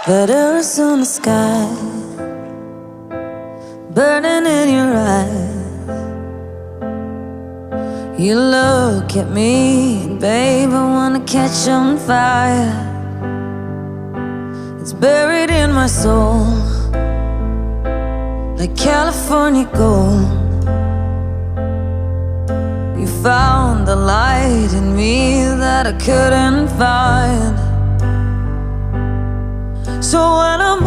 But Arizona sky burning in your eyes. You look at me, and babe, I wanna catch on fire. It's buried in my soul like California gold. You found the light in me that I couldn't find. So when I'm